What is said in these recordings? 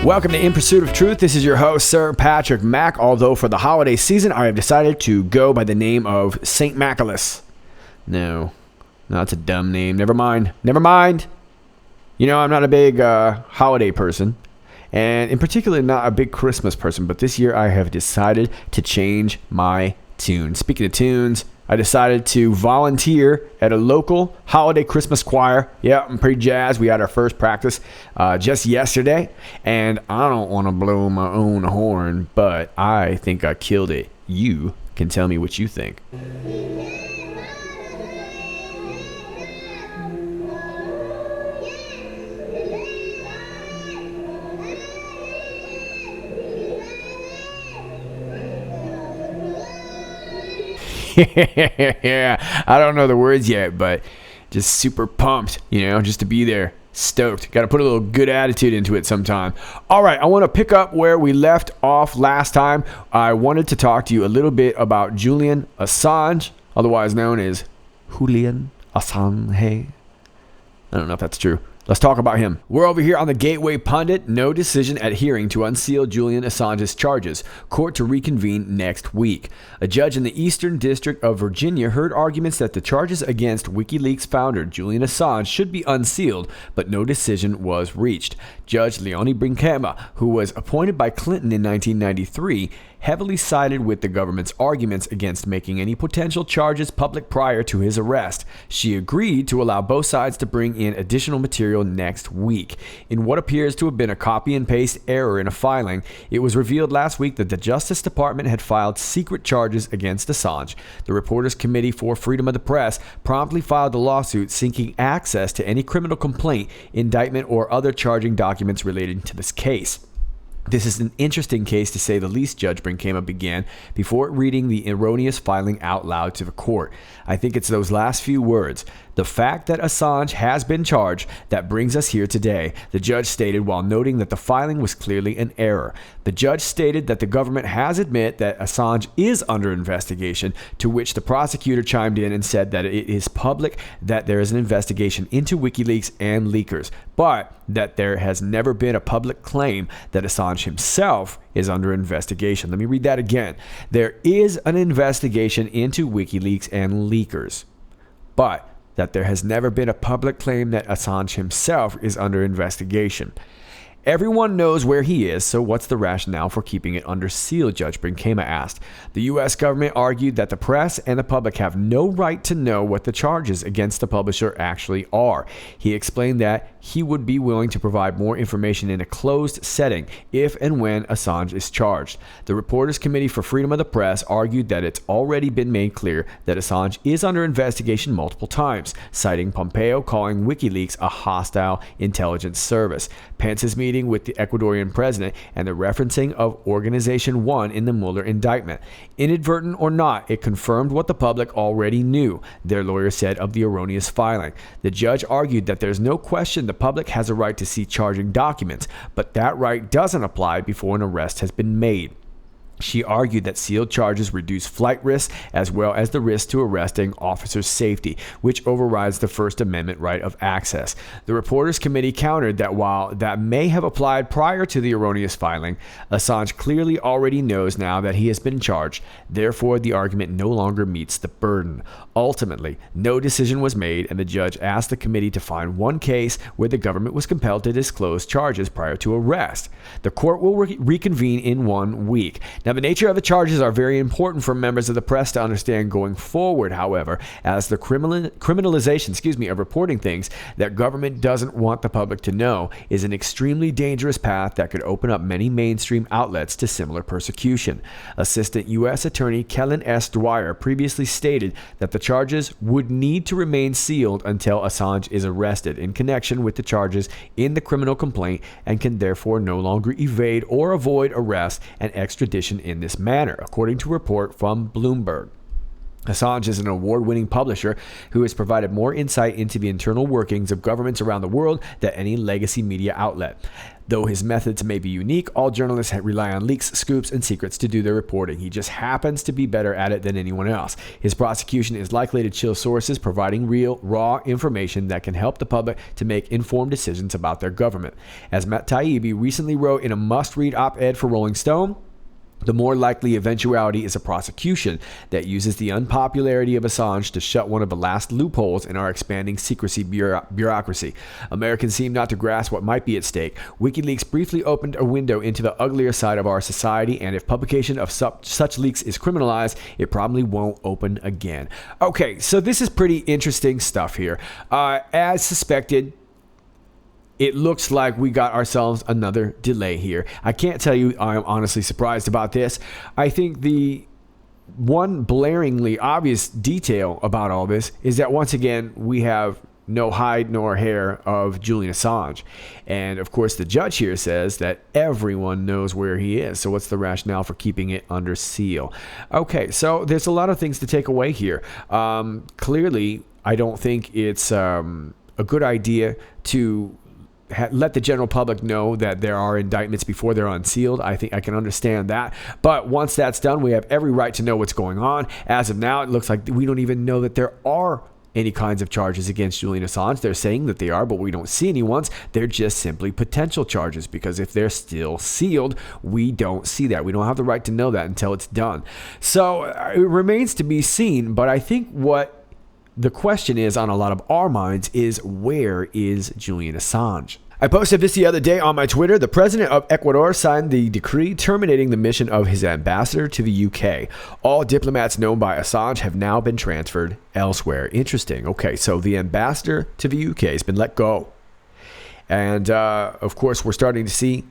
Welcome to In Pursuit of Truth. This is your host, Sir Patrick Mack. Although for the holiday season, I have decided to go by the name of Saint Maculus. No, that's a dumb name. Never mind. You know, I'm not a big holiday person, and in particular, not a big Christmas person. But this year, I have decided to change my tune. Speaking of tunes, I decided to volunteer at a local holiday Christmas choir. Yeah, I'm pretty jazzed. We had our first practice just yesterday, and I don't want to blow my own horn, but I think I killed it. You can tell me what you think. Yeah, I don't know the words yet, but just super pumped, just to be there. Stoked. Got to put a little good attitude into it sometime. All right, I want to pick up where we left off last time. I wanted to talk to you a little bit about Julian Assange, otherwise known as Julian Assange. I don't know if that's true. Let's talk about him. We're over here on the Gateway Pundit. No decision adhering to unseal Julian Assange's charges. Court to reconvene next week. A judge in the Eastern District of Virginia heard arguments that the charges against WikiLeaks founder Julian Assange should be unsealed, but no decision was reached. Judge Leonie Brinkema, who was appointed by Clinton in 1993, heavily sided with the government's arguments against making any potential charges public prior to his arrest. She agreed to allow both sides to bring in additional material next week. In what appears to have been a copy and paste error in a filing, it was revealed last week that the Justice Department had filed secret charges against Assange. The Reporters Committee for Freedom of the Press promptly filed a lawsuit seeking access to any criminal complaint, indictment, or other charging documents relating to this case. This is an interesting case to say the least, Judge Brinkema began before reading the erroneous filing out loud to the court. I think it's those last few words. The fact that Assange has been charged that brings us here today, the judge stated while noting that the filing was clearly an error. The judge stated that the government has admitted that Assange is under investigation, to which the prosecutor chimed in and said that it is public that there is an investigation into WikiLeaks and leakers, but that there has never been a public claim that Assange himself is under investigation. Let me read that again. There is an investigation into WikiLeaks and leakers, but that there has never been a public claim that Assange himself is under investigation. Everyone knows where he is, so what's the rationale for keeping it under seal, Judge Brinkema asked. The U.S. government argued that the press and the public have no right to know what the charges against the publisher actually are. He explained that he would be willing to provide more information in a closed setting if and when Assange is charged. The Reporters Committee for Freedom of the Press argued that it's already been made clear that Assange is under investigation multiple times, citing Pompeo calling WikiLeaks a hostile intelligence service, Pence's meeting with the Ecuadorian president, and the referencing of Organization 1 in the Mueller indictment. Inadvertent or not, it confirmed what the public already knew, their lawyer said of the erroneous filing. The judge argued that there's no question the public has a right to see charging documents, but that right doesn't apply before an arrest has been made. She argued that sealed charges reduce flight risks as well as the risk to arresting officers' safety, which overrides the First Amendment right of access. The Reporters Committee countered that while that may have applied prior to the erroneous filing, Assange clearly already knows now that he has been charged. Therefore, the argument no longer meets the burden. Ultimately, no decision was made, and the judge asked the committee to find one case where the government was compelled to disclose charges prior to arrest. The court will reconvene in 1 week. Now, the nature of the charges are very important for members of the press to understand going forward, however, as the criminalization of reporting things that government doesn't want the public to know is an extremely dangerous path that could open up many mainstream outlets to similar persecution. Assistant U.S. Attorney Kellen S. Dwyer previously stated that the charges would need to remain sealed until Assange is arrested in connection with the charges in the criminal complaint and can therefore no longer evade or avoid arrest and extradition in this manner, according to a report from Bloomberg. Assange is an award-winning publisher who has provided more insight into the internal workings of governments around the world than any legacy media outlet. Though his methods may be unique, all journalists rely on leaks, scoops, and secrets to do their reporting. He just happens to be better at it than anyone else. His prosecution is likely to chill sources, providing real, raw information that can help the public to make informed decisions about their government. As Matt Taibbi recently wrote in a must-read op-ed for Rolling Stone, the more likely eventuality is a prosecution that uses the unpopularity of Assange to shut one of the last loopholes in our expanding secrecy bureaucracy. Americans seem not to grasp what might be at stake. WikiLeaks briefly opened a window into the uglier side of our society, and if publication of such leaks is criminalized, it probably won't open again. Okay, so this is pretty interesting stuff here. As suspected, it looks like we got ourselves another delay here. I can't tell you I'm honestly surprised about this. I think the one blaringly obvious detail about all this is that once again, we have no hide nor hair of Julian Assange. And of course, the judge here says that everyone knows where he is. So what's the rationale for keeping it under seal? Okay, so there's a lot of things to take away here. Clearly, I don't think it's a good idea to let the general public know that there are indictments before they're unsealed. I think I can understand that. But once that's done, we have every right to know what's going on. As of now, it looks like we don't even know that there are any kinds of charges against Julian Assange. They're saying that they are, but we don't see any ones. They're just simply potential charges, because if they're still sealed, we don't see that. We don't have the right to know that until it's done. So it remains to be seen, but I think what the question is on a lot of our minds is, where is Julian Assange? I posted this the other day on my Twitter. The president of Ecuador signed the decree terminating the mission of his ambassador to the UK. All diplomats known by Assange have now been transferred elsewhere. Interesting. Okay, so the ambassador to the UK has been let go. And of course, we're starting to see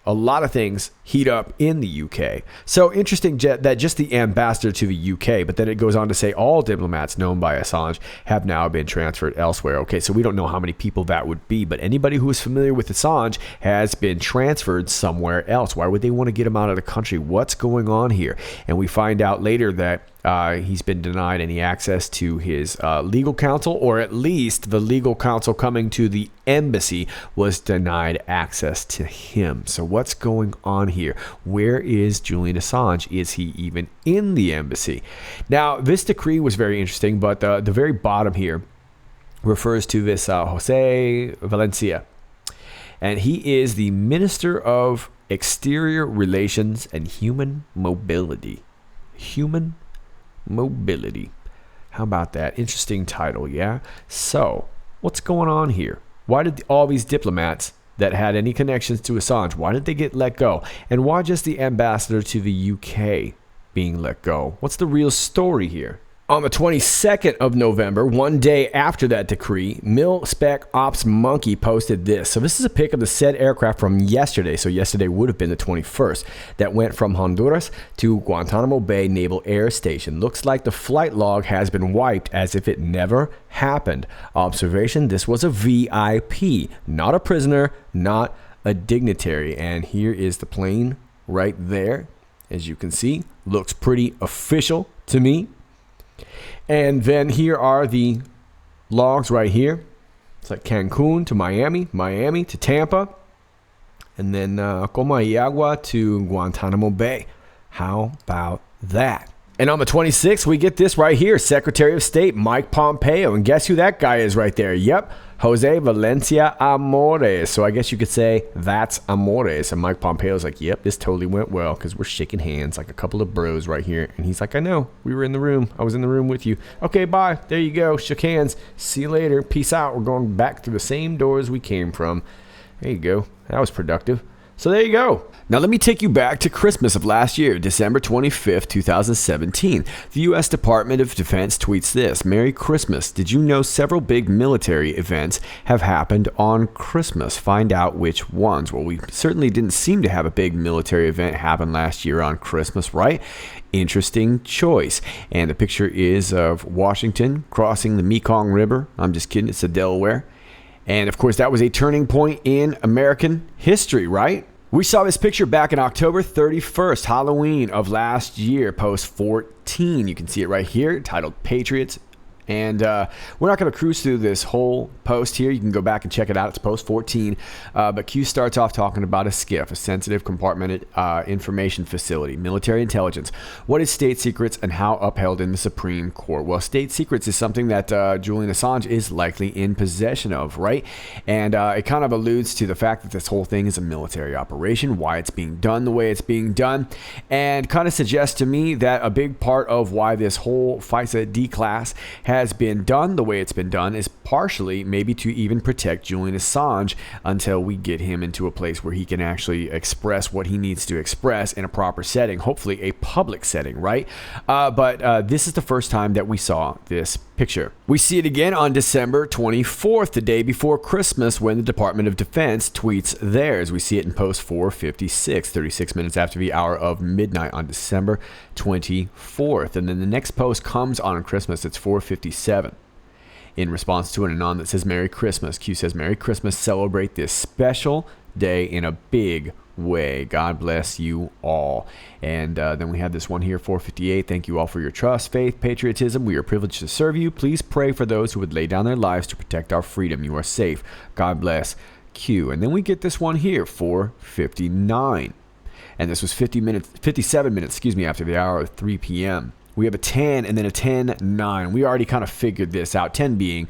a lot of things heat up in the UK. So interesting that just the ambassador to the UK, but then it goes on to say all diplomats known by Assange have now been transferred elsewhere. Okay, so we don't know how many people that would be, but anybody who is familiar with Assange has been transferred somewhere else. Why would they want to get him out of the country? What's going on here? And we find out later that he's been denied any access to his legal counsel, or at least the legal counsel coming to the embassy was denied access to him. So what's going on here? Where is Julian Assange? Is he even in the embassy? Now, this decree was very interesting, but the very bottom here refers to this Jose Valencia. And he is the Minister of Exterior Relations and Human Mobility. Human Mobility. How about that? Interesting title, yeah? So, what's going on here? Why did all these diplomats that had any connections to Assange, why did they get let go? And why just the ambassador to the UK being let go? What's the real story here? On the 22nd of November, one day after that decree, Mil-Spec Ops Monkey posted this. So this is a pic of the said aircraft from yesterday. So yesterday would have been the 21st, that went from Honduras to Guantanamo Bay Naval Air Station. Looks like the flight log has been wiped as if it never happened. Observation, this was a VIP, not a prisoner, not a dignitary. And here is the plane right there. As you can see, looks pretty official to me. And then here are the logs right here. It's like Cancun to Miami, Miami to Tampa, and then Coma y Agua to Guantanamo Bay. How about that? And on the 26th, we get this right here. Secretary of State Mike Pompeo. And guess who that guy is right there? Yep, Jose Valencia Amores. So I guess you could say that's Amores. And Mike Pompeo's like, yep, this totally went well, because we're shaking hands like a couple of bros right here. And he's like, I know. We were in the room. I was in the room with you. Okay, bye. There you go. Shook hands. See you later. Peace out. We're going back through the same doors we came from. There you go. That was productive. So there you go. Now let me take you back to Christmas of last year, December 25th, 2017. The U.S. Department of Defense tweets this: Merry Christmas. Did you know several big military events have happened on Christmas? Find out which ones. Well, we certainly didn't seem to have a big military event happen last year on Christmas, right? Interesting choice. And the picture is of Washington crossing the Mekong River. I'm just kidding. It's the Delaware. And of course, that was a turning point in American history, right? We saw this picture back in October 31st, Halloween of last year, post 14. You can see it right here, titled Patriots. And we're not going to cruise through this whole post here. You can go back and check it out. It's post 14. But Q starts off talking about a SCIF, a sensitive compartmented information facility, military intelligence. What is state secrets and how upheld in the Supreme Court? Well, state secrets is something that Julian Assange is likely in possession of, right? And it kind of alludes to the fact that this whole thing is a military operation, why it's being done the way it's being done, and kind of suggests to me that a big part of why this whole FISA D-class has been done the way it's been done is partially maybe to even protect Julian Assange until we get him into a place where he can actually express what he needs to express in a proper setting, hopefully a public setting, right? But this is the first time that we saw this picture. We see it again on December 24th, the day before Christmas, when the Department of Defense tweets theirs. We see it in post 456, 36 minutes after the hour of midnight on December 24th. And then the next post comes on Christmas. It's 457. In response to an Anon that says Merry Christmas, Q says Merry Christmas, celebrate this special day in a big way. God bless you all. And then we have this one here, 458. Thank you all for your trust, faith, patriotism. We are privileged to serve you. Please pray for those who would lay down their lives to protect our freedom. You are safe. God bless Q. And then we get this one here, 459. And this was 57 minutes, after the hour of 3 p.m. We have a 10 and then a 10-9. We already kind of figured this out. 10 being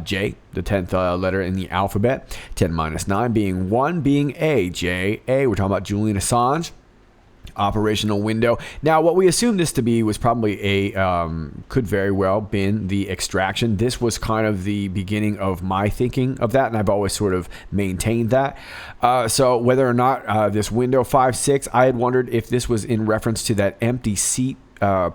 J, the 10th letter in the alphabet. 10 minus 9 being 1 being A. J, A. We're talking about Julian Assange. Operational window. Now, what we assumed this to be was probably could very well been the extraction. This was kind of the beginning of my thinking of that, and I've always sort of maintained that. So whether or not this window 5-6, I had wondered if this was in reference to that empty seat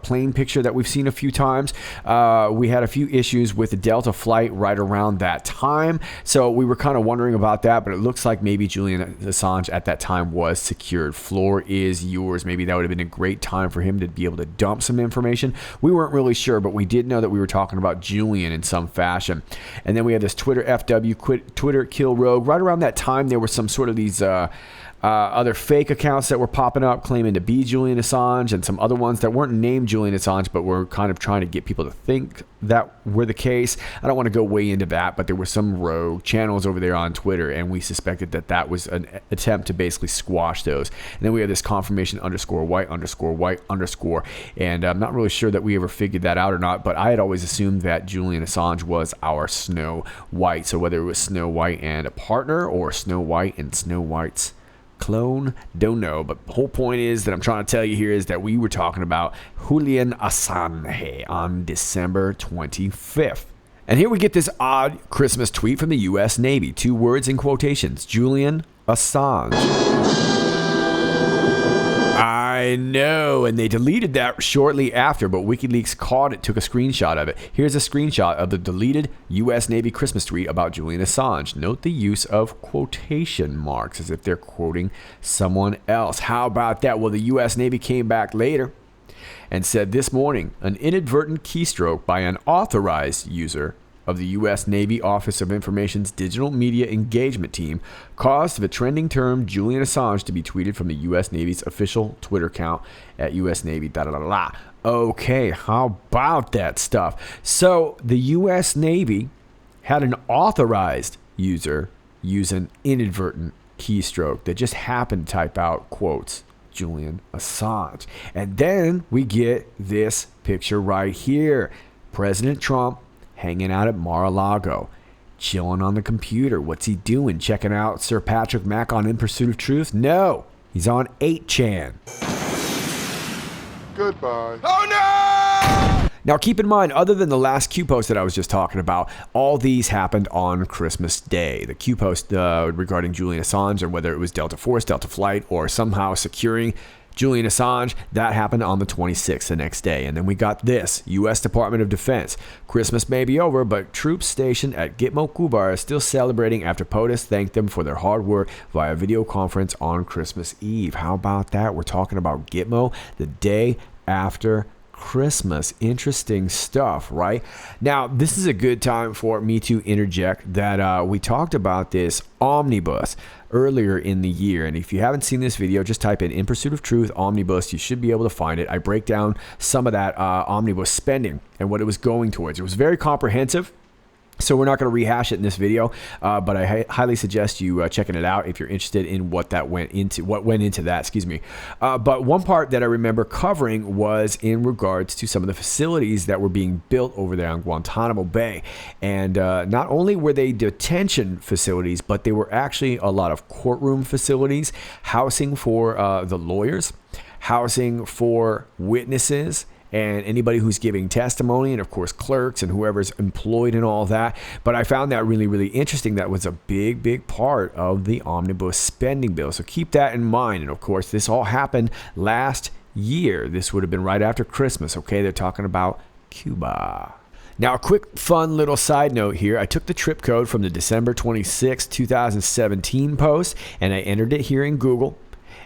plane picture that we've seen a few times. We had a few issues with the Delta flight right around that time, so we were kind of wondering about that, but it looks like maybe Julian Assange at that time was secured. Floor is yours. Maybe that would have been a great time for him to be able to dump some information. We weren't really sure, but we did know that we were talking about Julian in some fashion. And then we had this Twitter FW, Twitter kill rogue. Right around that time, there were some sort of these other fake accounts that were popping up claiming to be Julian Assange, and some other ones that weren't named Julian Assange but were kind of trying to get people to think that were the case. I don't want to go way into that, but there were some rogue channels over there on Twitter, and we suspected that that was an attempt to basically squash those. And then we have this confirmation _white_white_, and I'm not really sure that we ever figured that out or not, but I had always assumed that Julian Assange was our Snow White. So whether it was Snow White and a partner or Snow White and Snow White's clone, don't know, but the whole point is that I'm trying to tell you here is that we were talking about Julian Assange on December 25th. And here we get this odd Christmas tweet from the U.S. Navy. 2 words in quotations. Julian Assange. I know, and they deleted that shortly after, but WikiLeaks caught it, took a screenshot of it. Here's a screenshot of the deleted U.S. Navy Christmas tweet about Julian Assange. Note the use of quotation marks as if they're quoting someone else. How about that? Well, the U.S. Navy came back later and said this morning, an inadvertent keystroke by an authorized user of the U.S. Navy Office of Information's Digital Media Engagement Team caused the trending term Julian Assange to be tweeted from the U.S. Navy's official Twitter account at U.S. Navy. Okay, how about that stuff? So the U.S. Navy had an authorized user use an inadvertent keystroke that just happened to type out quotes Julian Assange. And then we get this picture right here. President Trump hanging out at Mar-a-Lago, chilling on the computer. What's he doing? Checking out Sir Patrick Mack on In Pursuit of Truth? No, he's on 8chan. Goodbye. Oh no! Now keep in mind, other than the last Q post that I was just talking about, all these happened on Christmas Day. The Q post regarding Julian Assange, or whether it was Delta Force, Delta Flight, or somehow securing Julian Assange, that happened on the 26th, the next day. And then we got this, U.S. Department of Defense. Christmas may be over, but troops stationed at Gitmo, Cuba are still celebrating after POTUS thanked them for their hard work via video conference on Christmas Eve. How about that? We're talking about Gitmo the day after Christmas. Interesting stuff, right? Now, this is a good time for me to interject that we talked about this omnibus earlier in the year. And if you haven't seen this video, just type in Pursuit of Truth Omnibus. You should be able to find it. I break down some of that omnibus spending and what it was going towards. It was very comprehensive. So we're not going to rehash it in this video, but I highly suggest you checking it out if you're interested in what went into that. Excuse me. But one part that I remember covering was in regards to some of the facilities that were being built over there on Guantanamo Bay, and not only were they detention facilities, but they were actually a lot of courtroom facilities, housing for the lawyers, housing for witnesses, and anybody who's giving testimony, and of course clerks and whoever's employed and all that. But I found that really, really interesting. That was a big part of the omnibus spending bill. So keep that in mind. And of course, this all happened last year. This would have been right after Christmas. Okay, they're talking about Cuba. Now, a quick fun little side note here. I took the trip code from the December 26, 2017 post, and I entered it here in Google.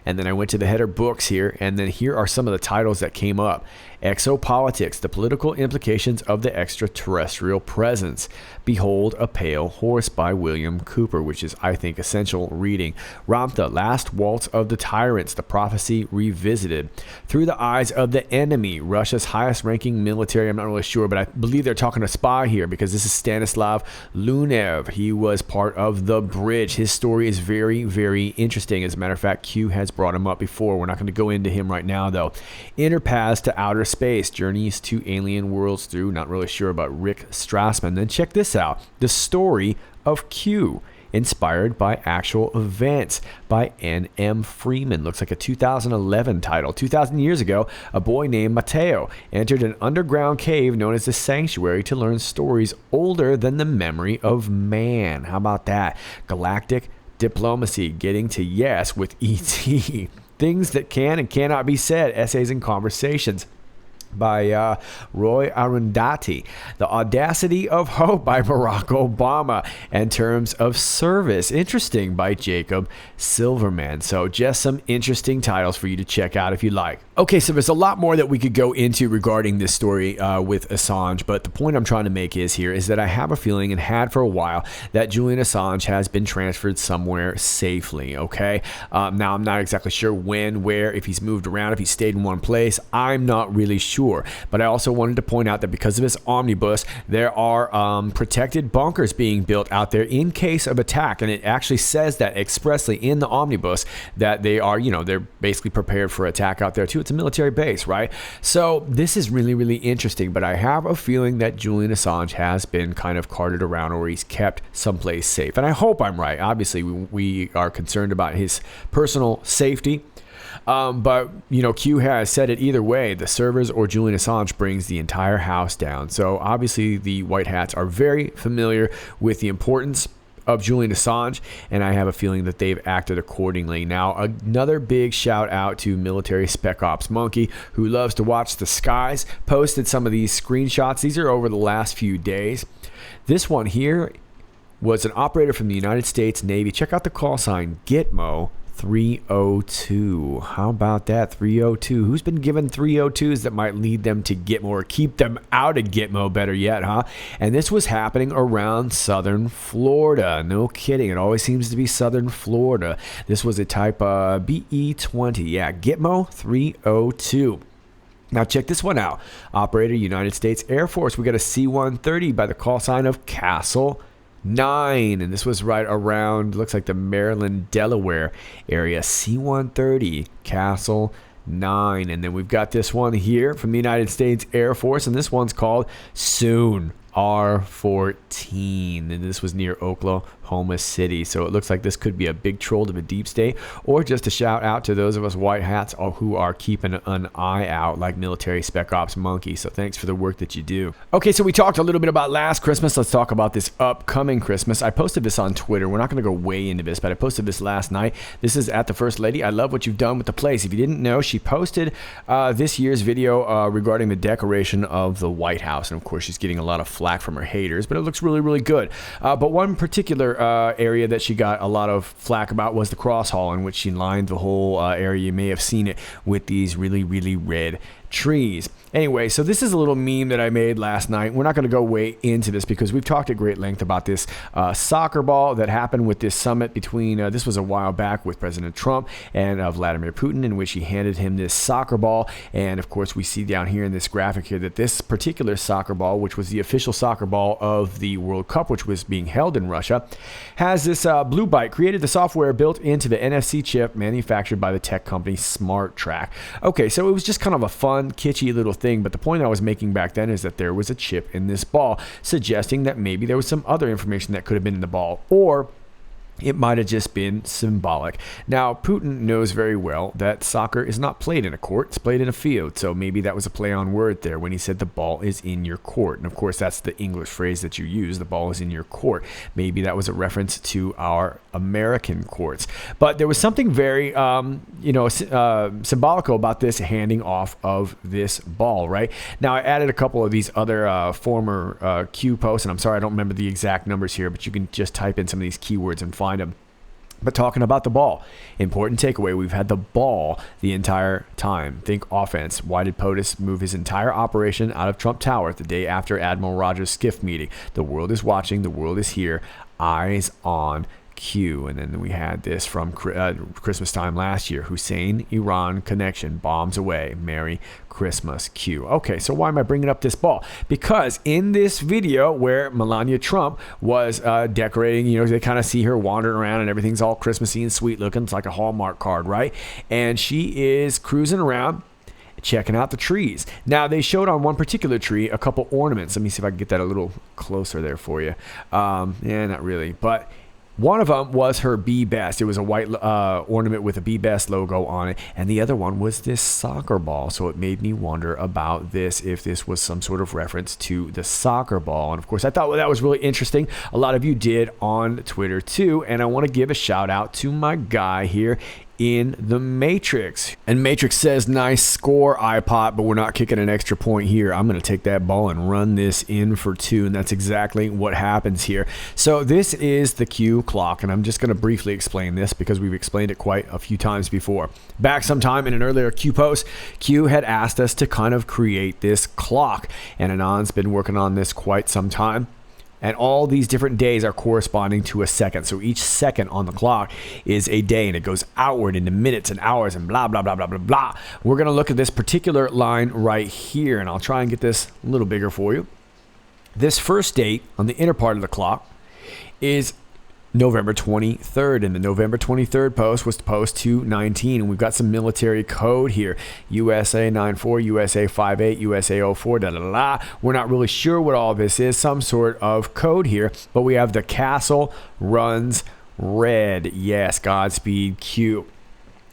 And then I went to the header books here, and then here are some of the titles that came up. Exopolitics, the political implications of the extraterrestrial presence. Behold a Pale Horse by William Cooper, which is, I think, essential reading. Ramtha, Last Waltz of the Tyrants, the prophecy revisited. Through the Eyes of the Enemy, Russia's highest ranking military. I'm not really sure, but I believe they're talking a spy here because this is Stanislav Lunev. He was part of the Bridge. His story is very, very interesting. As a matter of fact, Q has brought him up before. We're not going to go into him right now, though. Inner Paths to Outer Space, Journeys to Alien Worlds through, not really sure about Rick Strassman. Then check this out, The Story of Q, inspired by actual events by N.M. Freeman. Looks like a 2011 title. 2,000 years ago, a boy named Mateo entered an underground cave known as the Sanctuary to learn stories older than the memory of man. How about that? Galactic Diplomacy, Getting to Yes with E.T. Things that can and cannot be said, Essays and Conversations by Roy Arundhati. The Audacity of Hope by Barack Obama, and Terms of Service, interesting, by Jacob Silverman. So just some interesting titles for you to check out if you like. Okay, so there's a lot more that we could go into regarding this story with Assange, but the point I'm trying to make is that I have a feeling, and had for a while, that Julian Assange has been transferred somewhere safely, okay? Now, I'm not exactly sure when, where, if he's moved around, if he stayed in one place. I'm not really sure. But I also wanted to point out that because of this omnibus, there are protected bunkers being built out there in case of attack. And it actually says that expressly in the omnibus that they are, they're basically prepared for attack out there too. It's a military base, right? So this is really, really interesting. But I have a feeling that Julian Assange has been kind of carted around, or he's kept someplace safe. And I hope I'm right. Obviously, we are concerned about his personal safety. But, Q has said it either way. The servers or Julian Assange brings the entire house down. So obviously the White Hats are very familiar with the importance of Julian Assange, and I have a feeling that they've acted accordingly. Now, another big shout out to Military Spec Ops Monkey, who loves to watch the skies, posted some of these screenshots. These are over the last few days. This one here was an operator from the United States Navy. Check out the call sign, Gitmo 302. How about that? 302. Who's been given 302s that might lead them to Gitmo, or keep them out of Gitmo, better yet, huh? And this was happening around southern Florida. No kidding. It always seems to be southern Florida. This was a type BE-20. Yeah, Gitmo 302. Now check this one out. Operator, United States Air Force. We got a C-130 by the call sign of Castle 9, and this was right around, looks like the Maryland, Delaware area. C-130, Castle 9. And then we've got this one here from the United States Air Force, and this one's called Soon R-14, and this was near Oklahoma City. So it looks like this could be a big troll to the deep state, or just a shout out to those of us white hats who are keeping an eye out, like Military Spec Ops Monkey. So thanks for the work that you do. Okay, so we talked a little bit about last Christmas. Let's talk about this upcoming Christmas. I posted this on Twitter. We're not going to go way into this, but I posted this last night. This is at the First Lady. I love what you've done with the place. If you didn't know, she posted this year's video regarding the decoration of the White House, and of course she's getting a lot of flack from her haters, but it looks really, really good. But one particular area that she got a lot of flack about was the cross hall, in which she lined the whole area. You may have seen it with these really, really red trees. Anyway, so this is a little meme that I made last night. We're not going to go way into this because we've talked at great length about this soccer ball that happened with this summit between, this was a while back with President Trump and Vladimir Putin, in which he handed him this soccer ball. And of course, we see down here in this graphic here that this particular soccer ball, which was the official soccer ball of the World Cup, which was being held in Russia, has this blue byte, created the software built into the NFC chip manufactured by the tech company SmartTrack. Okay, so it was just kind of a fun, kitschy little thing, but the point I was making back then is that there was a chip in this ball, suggesting that maybe there was some other information that could have been in the ball, or it might have just been symbolic. Now, Putin knows very well that soccer is not played in a court, it's played in a field. So maybe that was a play on word there when he said the ball is in your court. And of course, that's the English phrase that you use, the ball is in your court. Maybe that was a reference to our American courts. But there was something very, symbolical about this handing off of this ball, right? Now, I added a couple of these other former Q posts, and I'm sorry, I don't remember the exact numbers here, but you can just type in some of these keywords and find them. But talking about the ball, important takeaway, we've had the ball the entire time. Think offense. Why did POTUS move his entire operation out of Trump Tower the day after Admiral Rogers' skiff meeting? The world is watching. The world is here. Eyes on Q. And then we had this from Christmas time last year. Hussein-Iran connection bombs away. Merry Christmas, Q. Okay, so why am I bringing up this ball? Because in this video where Melania Trump was decorating, they kind of see her wandering around and everything's all Christmassy and sweet looking. It's like a Hallmark card, right? And she is cruising around, checking out the trees. Now, they showed on one particular tree a couple ornaments. Let me see if I can get that a little closer there for you. Yeah, not really, but one of them was her Be Best. It was a white ornament with a Be Best logo on it. And the other one was this soccer ball. So it made me wonder about this, if this was some sort of reference to the soccer ball. And of course, I thought that was really interesting. A lot of you did on Twitter too. And I want to give a shout out to my guy here in the Matrix. And Matrix says, nice score, IPOT, but we're not kicking an extra point here. I'm going to take that ball and run this in for 2. And that's exactly what happens here. So this is the Q clock. And I'm just going to briefly explain this because we've explained it quite a few times before. Back sometime in an earlier Q post, Q had asked us to kind of create this clock. And Anon's been working on this quite some time. And all these different days are corresponding to a second. So each second on the clock is a day, and it goes outward into minutes and hours and blah, blah, blah, blah, blah, blah. We're going to look at this particular line right here, and I'll try and get this a little bigger for you. This first date on the inner part of the clock is November 23rd, and the November 23rd post was post 219, and we've got some military code here. USA 94, USA 58, USA 04, da da da. We're not really sure what all this is, some sort of code here, but we have the castle runs red. Yes, Godspeed Q.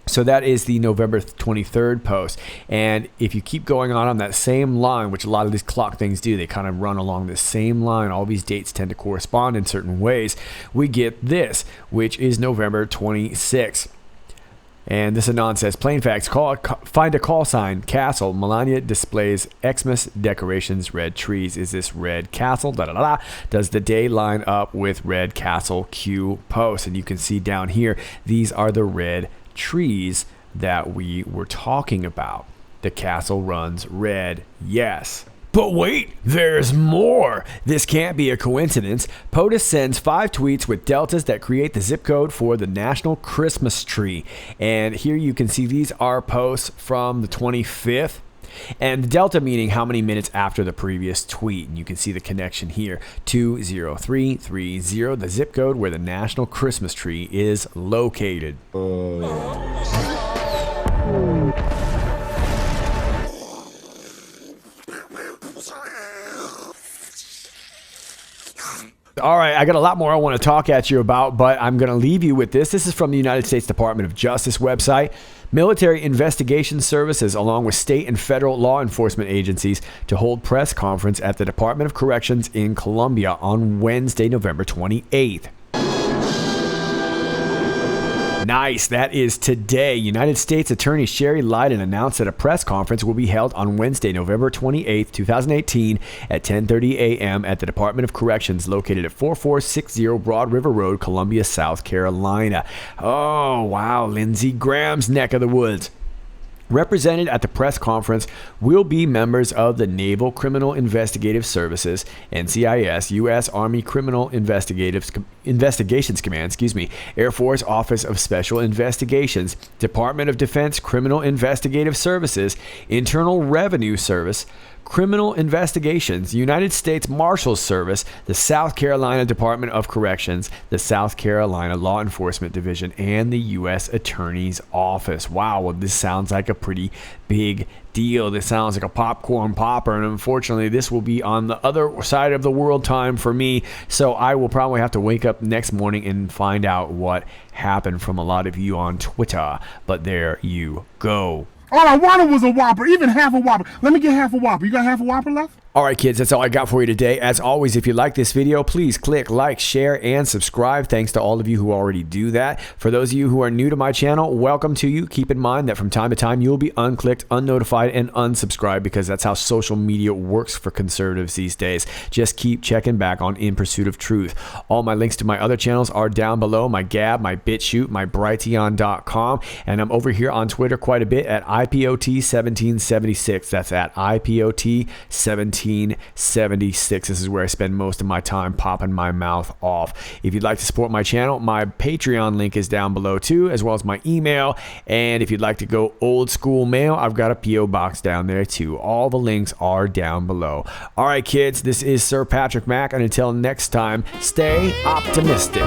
So that is the November 23rd post. And if you keep going on that same line, which a lot of these clock things do, they kind of run along the same line. All these dates tend to correspond in certain ways. We get this, which is November 26th. And this Anon says, plain facts, find a call sign, castle. Melania displays Xmas decorations, red trees. Is this red castle? Da, da, da, da. Does the day line up with red castle Q post? And you can see down here, these are the red trees that we were talking about. The castle runs red. Yes. But wait, there's more. This can't be a coincidence. POTUS sends 5 tweets with deltas that create the zip code for the National Christmas Tree. And here you can see these are posts from the 25th. And the delta meaning how many minutes after the previous tweet. And you can see the connection here. 20330, the zip code where the National Christmas Tree is located. All right, I got a lot more I want to talk at you about, but I'm going to leave you with this. This is from the United States Department of Justice website. Military Investigation Services, along with state and federal law enforcement agencies, to hold press conference at the Department of Corrections in Colombia on Wednesday, November 28th. Nice. That is today. United States Attorney Sherry Lydon announced that a press conference will be held on Wednesday, November 28th, 2018 at 10:30 a.m. at the Department of Corrections located at 4460 Broad River Road, Columbia, South Carolina. Oh, wow. Lindsey Graham's neck of the woods. Represented at the press conference will be members of the Naval Criminal Investigative Services, NCIS, U.S. Army Criminal Investigations Command, Air Force Office of Special Investigations, Department of Defense Criminal Investigative Services, Internal Revenue Service, Criminal Investigations, United States Marshals Service, the South Carolina Department of Corrections, the South Carolina Law Enforcement Division, and the U.S. Attorney's Office. Wow, well, this sounds like a pretty big deal. This sounds like a popcorn popper, and unfortunately, this will be on the other side of the world time for me, so I will probably have to wake up next morning and find out what happened from a lot of you on Twitter, but there you go. All I wanted was a Whopper, even half a Whopper. Let me get half a Whopper. You got half a Whopper left? All right, kids, that's all I got for you today. As always, if you like this video, please click like, share, and subscribe. Thanks to all of you who already do that. For those of you who are new to my channel, welcome to you. Keep in mind that from time to time, you'll be unclicked, unnotified, and unsubscribed because that's how social media works for conservatives these days. Just keep checking back on In Pursuit of Truth. All my links to my other channels are down below, my Gab, my BitChute, my Brighteon.com, and I'm over here on Twitter quite a bit at IPOT1776. That's at IPOT1776. This is where I spend most of my time popping my mouth off. If you'd like to support my channel, my Patreon link is down below too, as well as my email. And if you'd like to go old school mail, I've got a P.O. box down there too. All the links are down below. All right, kids, this is Sir Patrick Mack, and until next time, stay optimistic.